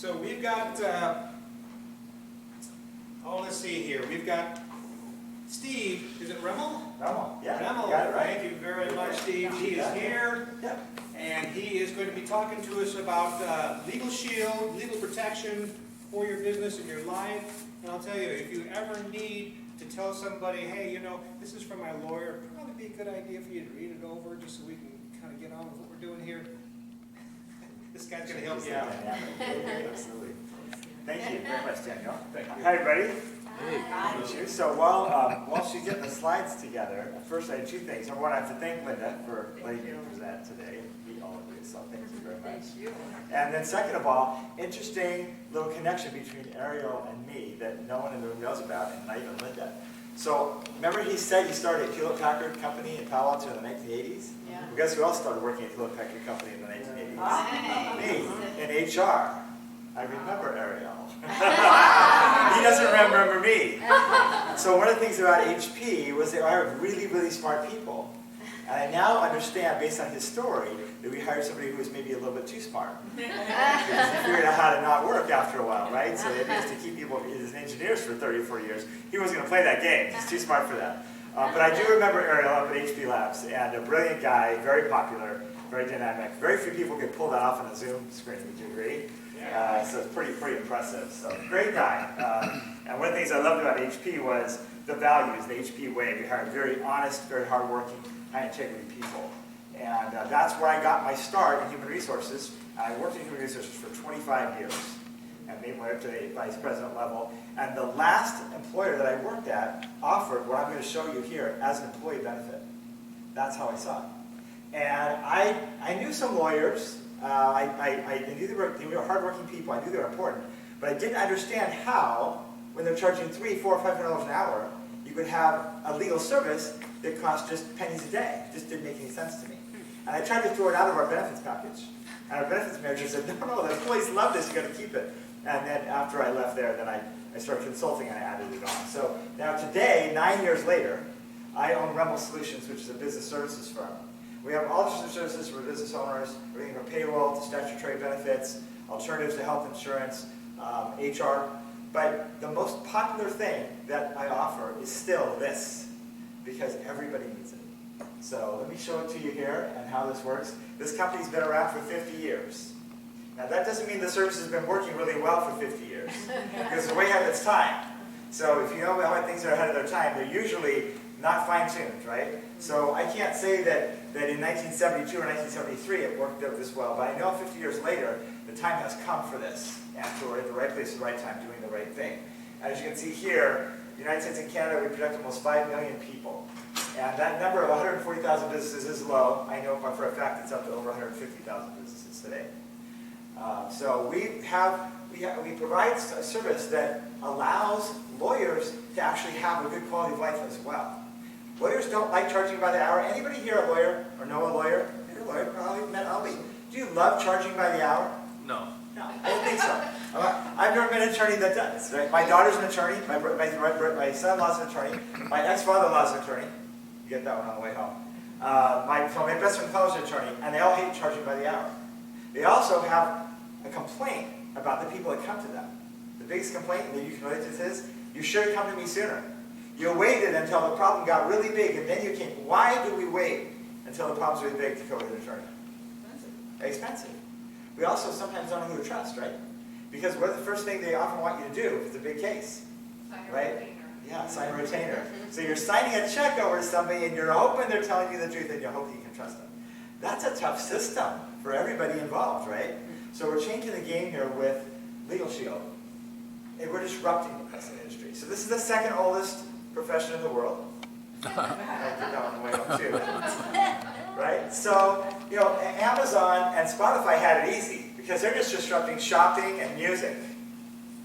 So we've got, let's see here. We've got Steve, is it Remmel? Remmel, yeah. Remmel, Got it right. thank you very much, Steve. He is here. Yep. And he is going to be talking to us about legal shield, legal protection for your business and your life. And I'll tell you, if you ever need to tell somebody, hey, you know, this is from my lawyer, it'd probably be a good idea for you to read it over just so we can kind of get on with what we're doing here. This guy's going to help you out. Absolutely. Thank you very much, Daniel. Thank you. Hi, everybody. Hi. Thank you. So while she's getting the slides together, first I have two things. Number one, I have to thank Linda for letting me present today. Meet all of you, so thank you very much. Thank you. And then second of all, interesting little connection between Ariel and me that no one in the room knows about, and not even Linda. So remember he said he started a Hewlett-Packard company in Palo Alto in the 1980s? Yeah. Well, guess who else started working at Hewlett-Packard company in the 1980s? Oh. Me, in HR. I remember Ariel. He doesn't remember me. So one of the things about HP was they hired really, really smart people. And I now understand, based on his story, that we hired somebody who was maybe a little bit too smart. Because he figured out how to not work after a while, right? So they used to keep people as engineers for 30 or 40 years. He wasn't going to play that game. He's too smart for that. But I do remember Ariel up at HP Labs, and a brilliant guy, very popular, very dynamic. Very few people could pull that off on a Zoom screen, would you agree? So it's pretty impressive. So great guy. And one of the things I loved about HP was the values, the HP way. We hired very honest, very hardworking, high integrity people. And that's where I got my start in human resources. I worked in human resources for 25 years and made my way up to the vice president level. And the last employer that I worked at offered what I'm going to show you here as an employee benefit. That's how I saw it. And I knew some lawyers. I knew they were hardworking people. I knew they were important. But I didn't understand how, when they're charging $300, $400, $500 an hour, you could have a legal service that cost just pennies a day. It just didn't make any sense to me. And I tried to throw it out of our benefits package. And our benefits manager said, no, the employees love this, you got to keep it. And then after I left there, then I started consulting and I added it on. So now today, 9 years later, I own Remmel Solutions, which is a business services firm. We have all sorts of services for business owners, everything from payroll to statutory benefits, alternatives to health insurance, HR. But the most popular thing that I offer is still this, because everybody needs it. So let me show it to you here and how this works. This company's been around for 50 years. Now that doesn't mean the service has been working really well for 50 years, because it's way ahead of its time. So if you know how things are ahead of their time, they're usually not fine-tuned, right? So I can't say that in 1972 or 1973 it worked out this well, but I know 50 years later, the time has come for this, and so we're at the right place at the right time doing the right thing. As you can see here, the United States and Canada, we project almost 5 million people. And that number of 140,000 businesses is low. I know for a fact it's up to over 150,000 businesses today. So we provide a service that allows lawyers to actually have a good quality of life as well. Lawyers don't like charging by the hour. Anybody here a lawyer or know a lawyer? You're a lawyer, probably met Albie. Do you love charging by the hour? No. No, I don't think so. I've never met an attorney that does. Right? My daughter's an attorney. My son-in-law's an attorney. My ex-father-in-law's an attorney. You get that one on the way home. My best friend college an attorney, and they all hate charging by the hour. They also have a complaint about the people that come to them. The biggest complaint that you can relate to this is, you should have come to me sooner. You waited until the problem got really big, and then you came. Why do we wait until the problem's really big to go with an attorney? Expensive. We also sometimes don't know who to trust, right? Because what's the first thing they often want you to do if it's a big case? Sign a right? retainer. Yeah, sign a retainer. So you're signing a check over to somebody, and you're hoping they're telling you the truth, and you hope you can trust them. That's a tough system for everybody involved, right? So we're changing the game here with Legal Shield. And we're disrupting the present industry. So this is the second oldest profession in the world. I did that one way up too. Right? So, you know, Amazon and Spotify had it easy because they're just disrupting shopping and music.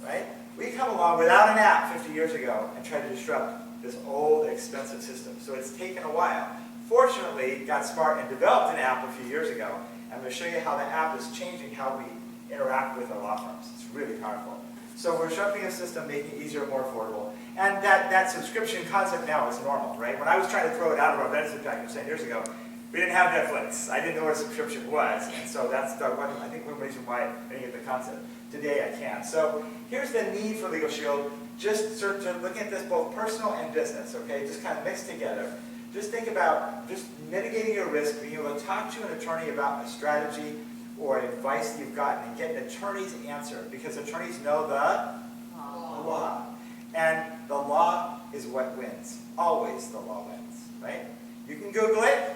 Right? We come along without an app 50 years ago and try to disrupt this old, expensive system. So it's taken a while. Fortunately, got smart and developed an app a few years ago. I'm going to show you how the app is changing how we interact with our law firms. It's really powerful. So we're disrupting a system, making it easier and more affordable. And that subscription concept now is normal, right? When I was trying to throw it out of our benefit package 10 years ago, We didn't have Netflix. I didn't know what a subscription was, and so that's the one, I think one reason why I didn't get the concept. Today I can. So here's the need for Legal Shield. Just sort of looking at this both personal and business, okay? Just kind of mixed together. Just think about just mitigating your risk, being able to talk to an attorney about a strategy or advice that you've gotten and get an attorney's answer, because attorneys know the law. And the law is what wins. Always the law wins, right? You can Google it.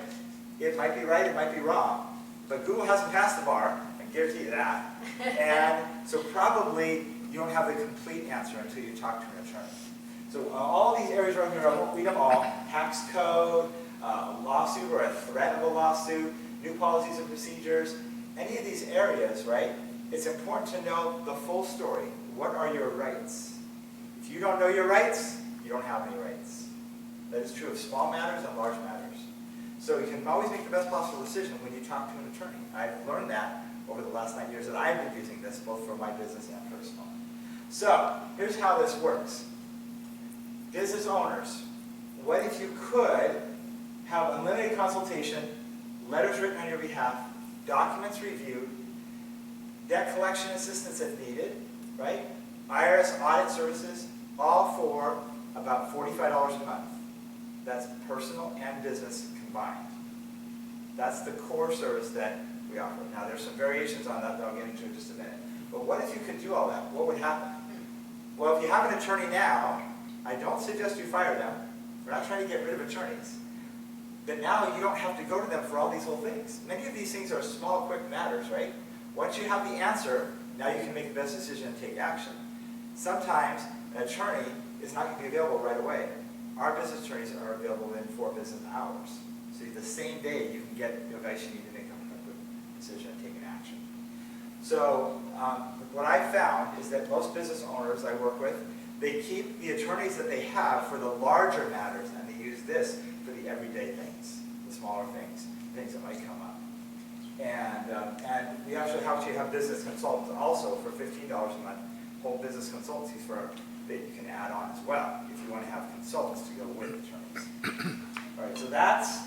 It might be right, it might be wrong. But Google hasn't passed the bar, I guarantee you that. And so probably you don't have the complete answer until you talk to an attorney. So all these areas right here, I won't read them all. Tax code, a lawsuit or a threat of a lawsuit, new policies and procedures. Any of these areas, right, it's important to know the full story. What are your rights? If you don't know your rights, you don't have any rights. That is true of small matters and large matters. So you can always make the best possible decision when you talk to an attorney. I've learned that over the last 9 years that I've been using this, both for my business and personal. So here's how this works. Business owners, what if you could have unlimited consultation, letters written on your behalf, documents reviewed, debt collection assistance if needed, right? IRS audit services, all for about $45 a month. That's personal and business combined. That's the core service that we offer. Now there's some variations on that I'll get into in just a minute. But what if you could do all that? What would happen? Well, if you have an attorney now, I don't suggest you fire them. We're not trying to get rid of attorneys. But now you don't have to go to them for all these whole things. Many of these things are small, quick matters, right? Once you have the answer, now you can make the best decision and take action. Sometimes an attorney is not going to be available right away. Our business attorneys are available within 4 business hours. So the same day you can get the advice you need to make a quick decision and take an action. So what I found is that most business owners I work with, they keep the attorneys that they have for the larger matters, and they use this for the everyday things, the smaller things, things that might come up. And we actually have business consultants also for $15 a month, whole business consultancies that you can add on as well if you want to have consultants to go with attorneys. All right, so that's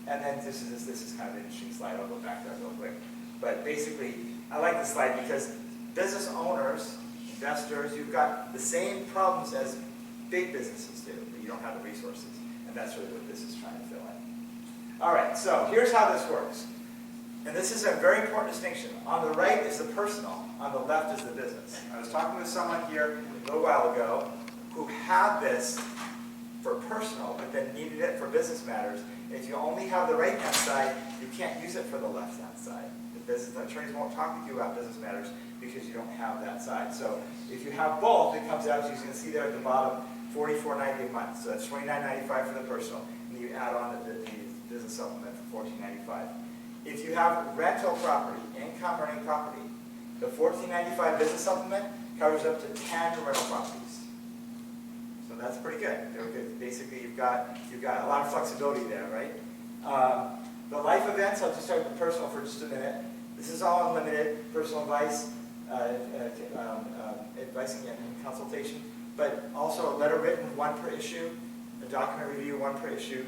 and then this is kind of an interesting slide. I'll go back to that real quick. But basically, I like this slide because business owners, investors, you've got the same problems as big businesses do, but you don't have the resources. And that's really what this is trying to fill in. All right, so here's how this works. And this is a very important distinction. On the right is the personal. On the left is the business. I was talking with someone here a little while ago who had this for personal, but then needed it for business matters. And if you only have the right-hand side, you can't use it for the left-hand side. The attorneys won't talk with you about business matters because you don't have that side. So if you have both, it comes out, as you can see there at the bottom, $44.90 a month. So that's $29.95 for the personal, and you add on the business supplement for $14.95. If you have rental property, income earning property, the $14.95 business supplement covers up to 10 rental properties. So that's pretty good. Basically, you've got a lot of flexibility there, right? The life events, I'll just start with personal for just a minute. This is all unlimited personal advice, advice and consultation, but also a letter written, 1 per issue, a document review, 1 per issue,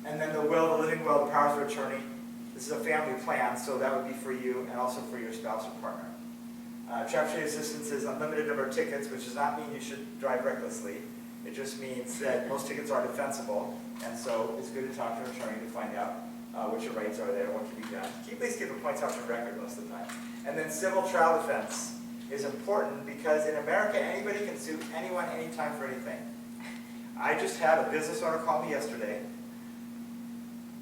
and then the will, the living will, the powers of attorney. This is a family plan, so that would be for you and also for your spouse or partner. Traffic assistance is unlimited number of tickets, which does not mean you should drive recklessly. It just means that most tickets are defensible, and so it's good to talk to an attorney to find out what your rights are there, what can be done. Please keep the points out for record most of the time. And then civil trial defense is important because in America, anybody can sue anyone, anytime for anything. I just had a business owner call me yesterday.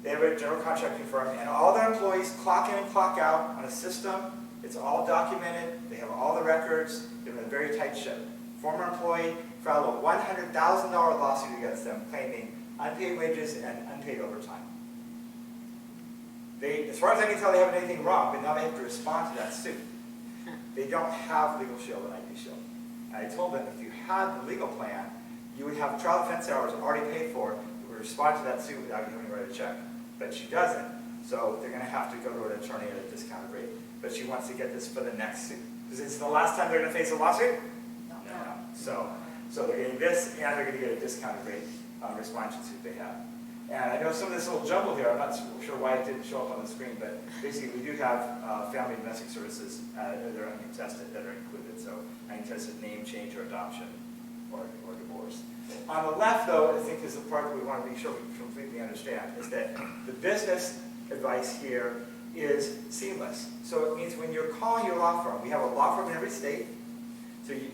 They have a general contracting firm, and all their employees clock in and clock out on a system. It's all documented. They have all the records. They're in a very tight ship. Former employee filed a $100,000 lawsuit against them, claiming unpaid wages and unpaid overtime. As far as I can tell, they haven't done anything wrong, but now they have to respond to that suit. They don't have Legal Shield and ID Shield. And I told them if you had the legal plan, you would have trial defense hours already paid for. You would respond to that suit without you having to write a check. But she doesn't, so they're going to have to go to an attorney at a discounted rate. But she wants to get this for the next suit. Because it's the last time they're going to face a lawsuit? No. So they're getting this, and they're going to get a discounted rate on response to the suit they have. And I know some of this is a little jumbled here. I'm not sure why it didn't show up on the screen, but basically we do have family and domestic services that are uncontested that are included. So uncontested name change or adoption or divorce. On the left, though, I think is the part that we want to be sure we completely understand, is that the business advice here is seamless. So it means when you're calling your law firm, we have a law firm in every state.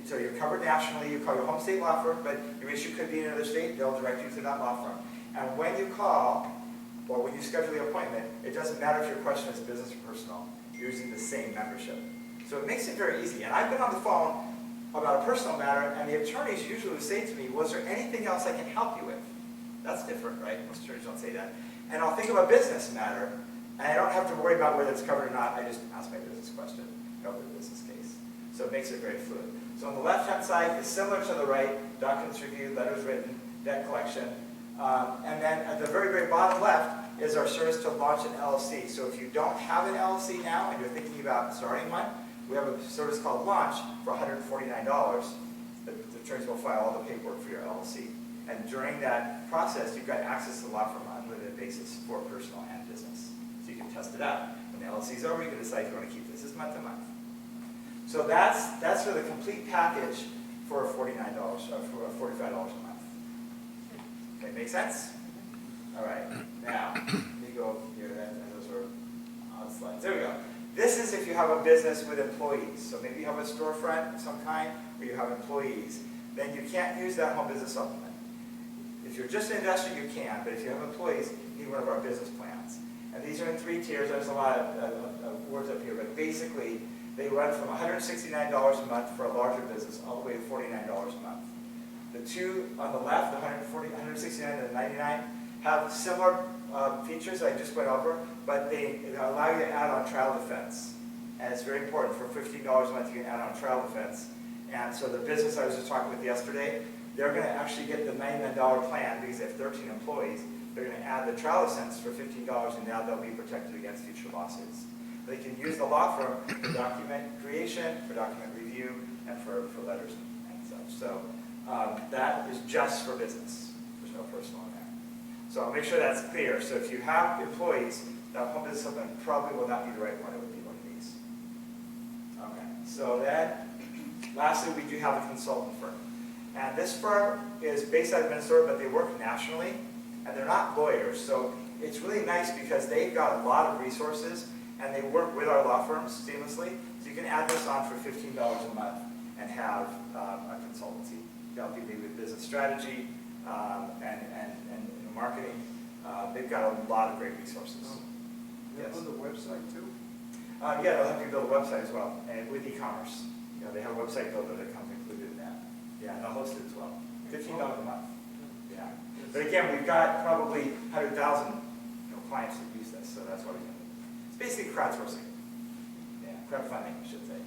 So you're covered nationally. You call your home state law firm, but your issue could be in another state. They'll direct you to that law firm. And when you call, or when you schedule the appointment, it doesn't matter if your question is business or personal. You're using the same membership. So it makes it very easy. And I've been on the phone about a personal matter, and the attorneys usually would say to me, was there anything else I can help you with? That's different, right? Most attorneys don't say that. And I'll think of a business matter, and I don't have to worry about whether it's covered or not. I just ask my business question, help the business case. So it makes it very fluid. So on the left-hand side is similar to the right, documents reviewed, letters written, debt collection. And then at the very, very bottom left is our service to launch an LLC. So if you don't have an LLC now and you're thinking about starting one, we have a service called Launch for $149. The attorneys will file all the paperwork for your LLC. And during that process, you've got access to the law firm on an unlimited basis for personal and business. So you can test it out. When the LLC is over, you can decide if you want to keep this as month to month. So that's for the complete package for $49, for $45 a month. Okay, make sense? All right, now, let me go here, and those are odd slides. There we go. This is if you have a business with employees. So maybe you have a storefront of some kind, or you have employees. Then you can't use that home business supplement. If you're just an investor, you can, but if you have employees, you need one of our business plans. And these are in 3 tiers. There's a lot of words up here, but basically, they run from $169 a month for a larger business all the way to $49 a month. The two on the left, the $169 and the $99, have similar features I just went over, but they allow you to add on trial defense. And it's very important. For $15 a month, you can add on trial defense. And so the business I was just talking with yesterday, they're going to actually get the $99 plan because they have 13 employees. They're going to add the trial defense for $15, and now they'll be protected against future lawsuits. They can use the law firm for document creation, for document review, and for letters and such. So that is just for business. There's no personal in there. So I'll make sure that's clear. So if you have employees, that home business supplement probably will not be the right one. It would be one of these. Okay. So then, lastly, we do have a consultant firm. And this firm is based out of Minnesota, but they work nationally, and they're not lawyers. So it's really nice because they've got a lot of resources, and they work with our law firms seamlessly. So you can add this on for $15 a month and have a consultancy to help you maybe with business strategy and marketing. They've got a lot of great resources. Yes. On the website too? Yeah, they'll help you build a website as well, and with e-commerce. You know, they have a website builder that comes included in that. Yeah, and they'll host it as well. $15 a month. Yeah. But again, we've got probably 100,000 clients that use this, so that's why we do it. It's basically crowdsourcing. Yeah, crowdfunding, I should say.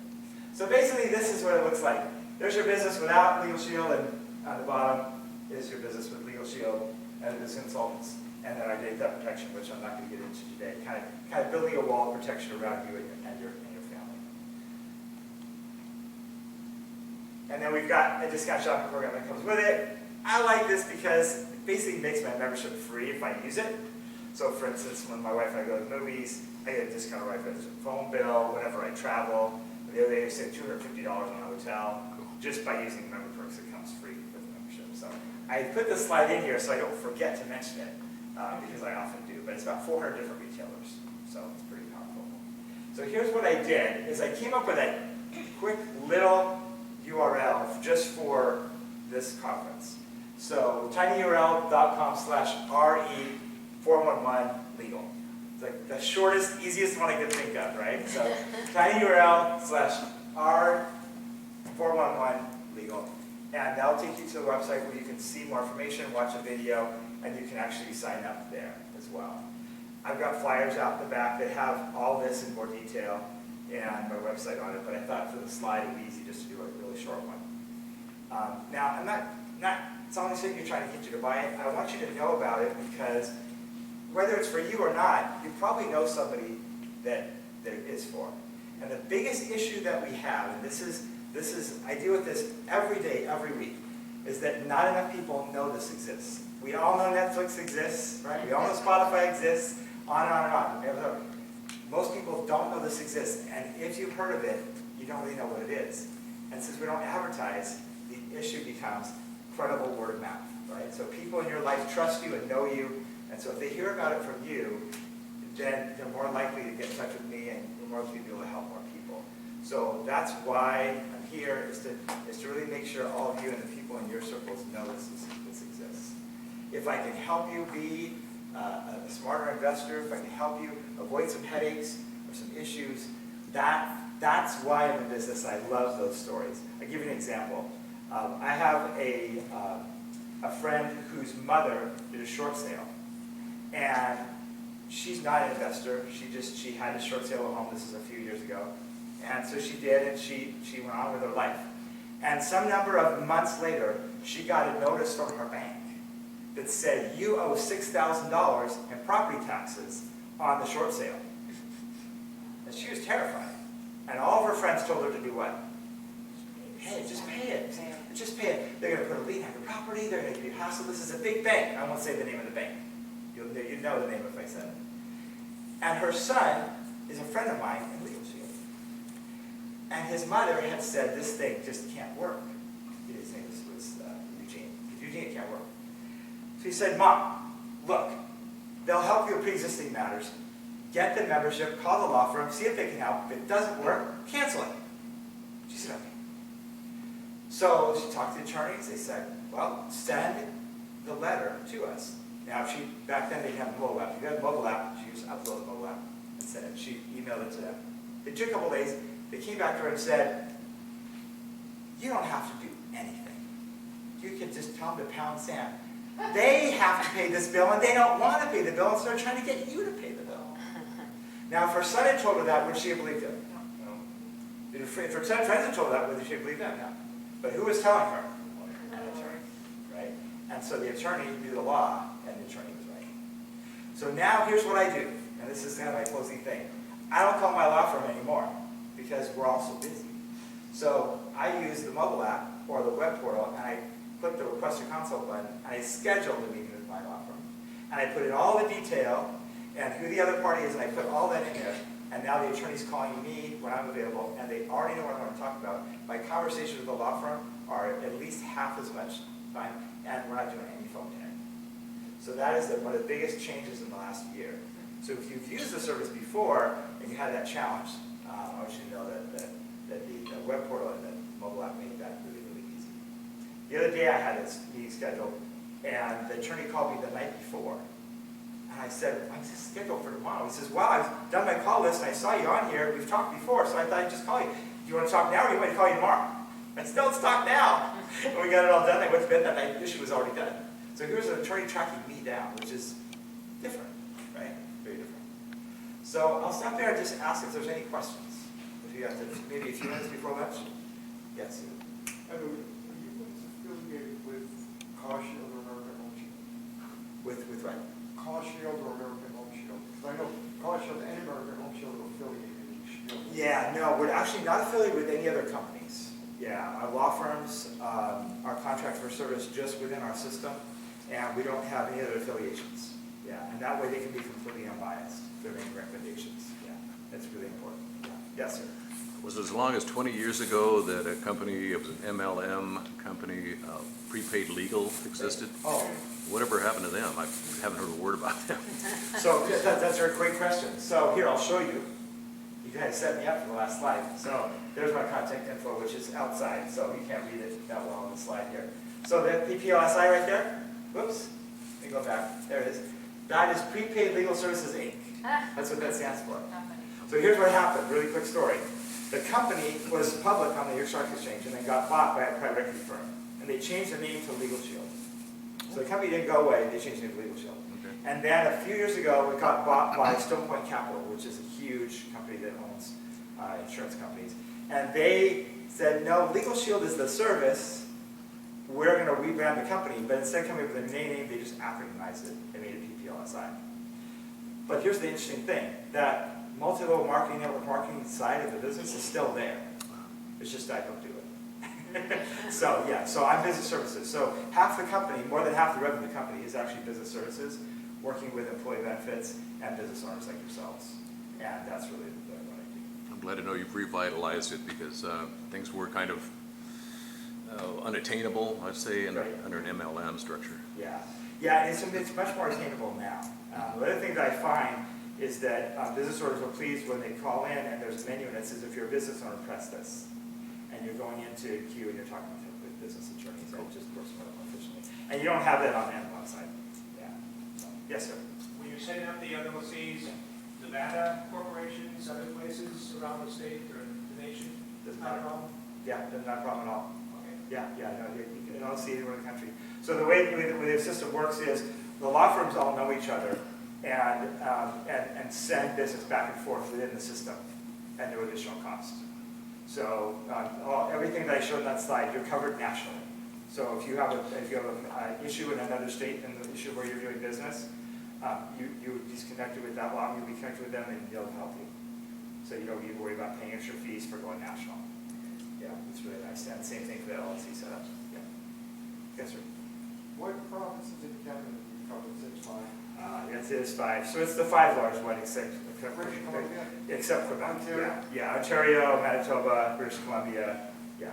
So basically, this is what it looks like. There's your business without Legal Shield, and on the bottom is your business with Legal Shield and the consultants, and then our data theft protection, which I'm not going to get into today. Kind of building a wall of protection around you and your family. And then we've got a discount shopping program that comes with it. I like this because it basically makes my membership free if I use it. So for instance, when my wife and I go to the movies, I get a discount right for the phone bill, whenever I travel. The other day I saved $250 on a hotel just by using the member perks that comes free with the membership. So I put this slide in here so I don't forget to mention it because I often do. But it's about 400 different retailers, so it's pretty powerful. So here's what I did, is I came up with a quick little URL just for this conference. So tinyurl.com/RE411legal. It's like the shortest, easiest one I could think of, right? So tinyurl/R411legal. And that'll take you to the website where you can see more information, watch a video, and you can actually sign up there as well. I've got flyers out in the back that have all this in more detail and my website on it, but I thought for the slide it would be easy just to do a really short one. Now, I'm not telling you you're trying to get you to buy it. I want you to know about it because whether it's for you or not, you probably know somebody that it is for. And the biggest issue that we have, and this is I deal with this every day, every week, is that not enough people know this exists. We all know Netflix exists, right? We all know Spotify exists, on and on and on. Most people don't know this exists, and if you've heard of it, you don't really know what it is. And since we don't advertise, the issue becomes credible word of mouth, right? So people in your life trust you and know you, and so if they hear about it from you, then they're more likely to get in touch with me, and we're more likely to be able to help more people. So that's why I'm here, is to really make sure all of you and the people in your circles know this exists. If I can help you be a smarter investor, if I can help you avoid some headaches or some issues, that's why I'm in business. I love those stories. I'll give you an example. I have a friend whose mother did a short sale, and she's not an investor. She had a short sale at home. This is a few years ago. And so she did, and she went on with her life. And some number of months later, she got a notice from her bank that said, you owe $6,000 in property taxes on the short sale. And she was terrified. And all of her friends told her to do what? Hey, just pay it. Just pay it. They're going to put a lien on your property. They're going to give you a hassle. This is a big bank. I won't say the name of the bank. You'd know the name if I said it. And her son is a friend of mine in Legal Shield. And his mother had said, this thing just can't work. His name was Eugene. Eugene, it can't work. So he said, Mom, look, they'll help you with pre-existing matters. Get the membership, call the law firm, see if they can help. If it doesn't work, cancel it. She said, okay. So she talked to the attorneys. They said, well, send the letter to us. Now, back then they didn't have a mobile app. If you had a mobile app, she just uploaded the mobile app and sent it. She emailed it to them. It took a couple days. They came back to her and said, you don't have to do anything. You can just tell them to pound sand. They have to pay this bill, and they don't want to pay the bill, and so they're trying to get you to pay the bill. Now, if her son had told her that, would she have believed him? No. If her son had told her that, would she have believed him? No. But who was telling her? An attorney, right? And so the attorney knew the law, and the attorney was right. So now here's what I do, and this is kind of my closing thing. I don't call my law firm anymore, because we're all so busy. So I use the mobile app or the web portal, and I click the request a consult button, and I schedule the meeting with my law firm. And I put in all the detail, and who the other party is, and I put all that in there. And now the attorney's calling me when I'm available, and they already know what I want to talk about. My conversations with the law firm are at least half as much time, and we're not doing any phone tag. So that is one of the biggest changes in the last year. So if you've used the service before, and you had that challenge, I want you to know that the web portal and the mobile app made that really, really easy. The other day I had this meeting scheduled, and the attorney called me the night before. And I said, I'm just scheduled for tomorrow. He says, well, I've done my call list, and I saw you on here. We've talked before, so I thought I'd just call you. Do you want to talk now, or do you want me to call you tomorrow? I said, no, let's talk now. When we got it all done, I went to bed that night. The issue was already done. So here's an attorney tracking me down, which is different, right? Very different. So I'll stop there and just ask if there's any questions. If you have to, maybe a few minutes before lunch. Yes. Are you affiliated with Car Shield or American Home Shield? With what? Car Shield or American Home Shield? Because I know Car Shield and American Home Shield are affiliated with Shield. Yeah, no, we're actually not affiliated with any other companies. Yeah, our law firms are contract for service just within our system, and we don't have any other affiliations. Yeah, and that way they can be completely unbiased. They're making recommendations. Yeah, that's really important. Yeah. Yes, sir. Was it as long as 20 years ago that a company, it was an MLM company, prepaid legal existed? Oh. Whatever happened to them? I haven't heard a word about them. So that's a great question. So here, I'll show you. You guys set me up for the last slide. So there's my contact info, which is outside, so you can't read it that well on the slide here. So the PPLSI right there, whoops, let me go back. There it is. That is Prepaid Legal Services, Inc. That's what that stands for. So here's what happened, really quick story. The company was public on the New York Stock Exchange and then got bought by a private equity firm. And they changed the name to Legal Shield. So the company didn't go away, they changed the name to Legal Shield. Okay. And then a few years ago, it got bought by Stone Point Capital, which is a huge company that owns insurance companies. And they said, no, Legal Shield is the service. We're going to rebrand the company. But instead of coming up with a name, they just acronymized it and made it PPLSI. But here's the interesting thing, that multi-level marketing, network marketing side of the business is still there. It's just I don't do it. So, yeah, so I'm business services. So half the company, more than half the revenue of the company is actually business services, working with employee benefits and business owners like yourselves. And that's really what I do. I'm glad to know you've revitalized it because things were kind of unattainable, I'd say, Right. under an MLM structure. Yeah, yeah, and it's much more attainable now. The other thing that I find is that business owners are pleased when they call in and there's a menu and it says, if you're a business owner, press this. And you're going into queue and you're talking with business attorneys, and it just works more efficiently. And you don't have that on the Amazon side. Yeah. So, yes, sir. When you're setting up the LLCs, Nevada corporations, other places around the state or the nation, Doesn't not a matter. problem? Yeah, that's not a problem at all. Okay. Yeah, no, you can all see anywhere in the country. So the way the system works is the law firms all know each other and send business back and forth within the system at no additional cost. So everything that I showed on that slide, you're covered nationally. So if you have an issue in another state and the issue where you're doing business, you just connected with that law, you'll be connected with them and they'll help you. So you don't need to worry about paying extra fees for going national. Yeah, it's really nice. And same thing for the LLC setup. Yeah. Yes, sir. What provinces in Canada do you cover? Is it 5? Yes, it is 5. So it's the 5 largest one, except British Columbia? except Quebec. Ontario? Yeah, Ontario, Manitoba, British Columbia. Yeah,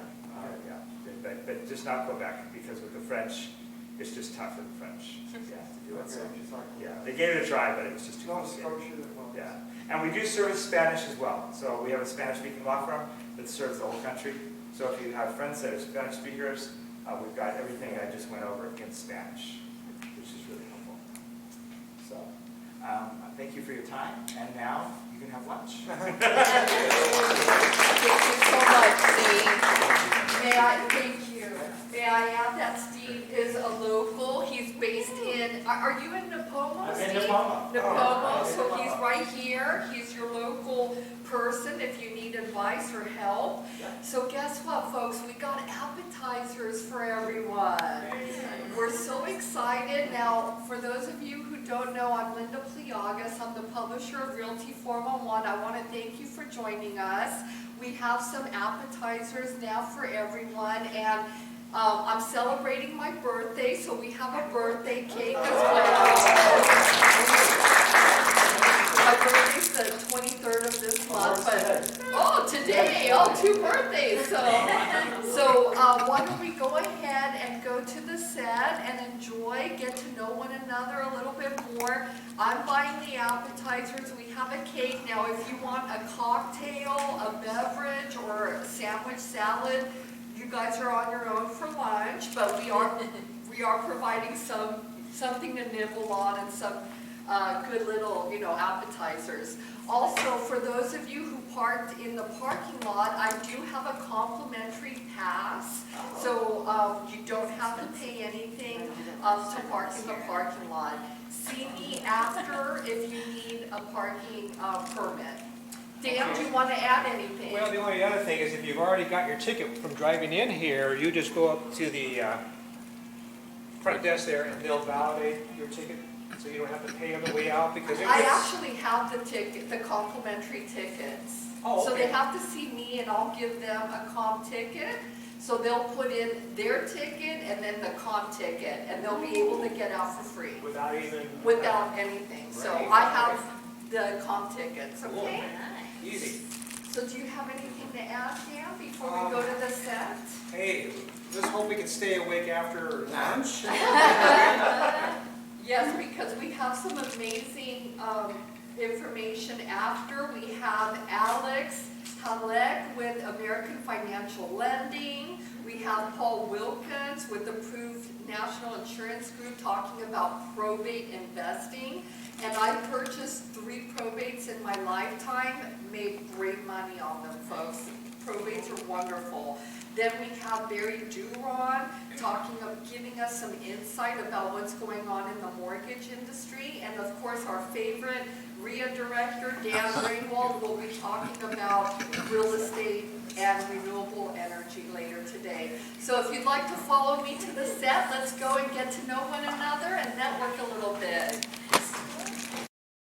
but just not Quebec because with the French, it's just tough for the French. Yeah, to do it. So, Okay, just like yeah, they gave it a try, but it was just too Nova complicated. Scotia. Well, Yeah, and we do service Spanish as well. So we have a Spanish-speaking law firm that serves the whole country. So if you have friends that are Spanish speakers, we've got everything I just went over in Spanish, which is really helpful. So, thank you for your time, and now you can have lunch. Thank you so much, Steve. May I add that Steve is a local. He's based in, are you in Napomo, I'm Steve? in Napomo. Napomo, so he's right here. He's your local person if you need advice or help. So guess what, folks? We got appetizers for everyone. We're so excited. Now, for those of you who don't know, I'm Linda Pliagas. I'm the publisher of Realty 411. I want to thank you for joining us. We have some appetizers now for everyone, and I'm celebrating my birthday, so we have a birthday cake as well. My birthday's the 23rd of this month, but today, 2 birthdays. So why don't we go ahead and go to the set and enjoy, get to know one another a little bit more. I'm buying the appetizers. We have a cake. Now, if you want a cocktail, a beverage, or a sandwich, salad, you guys are on your own for lunch, but we are providing something to nibble on and some good little, appetizers. Also, for those of you who parked in the parking lot, I do have a complimentary pass, so you don't have to pay anything to park in the parking lot. See me after if you need a parking permit. Dan, do you want to add anything? Well, the only other thing is if you've already got your ticket from driving in here, you just go up to the front desk there and they'll validate your ticket so you don't have to pay on the way out because I actually have the ticket, the complimentary tickets. Oh, So they okay. have to see me and I'll give them a comp ticket. So they'll put in their ticket and then the comp ticket and they'll be able to get out for free without even... without anything. So Right. I have the comp tickets, Cool. okay? Easy. So do you have anything to add, Dan, before we go to the set? Hey, let's hope we can stay awake after lunch. Yes, because we have some amazing information after. We have Alex Halleck with American Financial Lending. We have Paul Wilkins with Approved National Insurance Group talking about probate investing. And I purchased 3 probates in my lifetime, made great money on them, folks. Probates are wonderful. Then we have Barry Duron giving us some insight about what's going on in the mortgage industry. And of course, our favorite RIA director, Dan Ringwald, will be talking about real estate and renewable energy later today. So if you'd like to follow me to the set, let's go and get to know one another and network a little bit.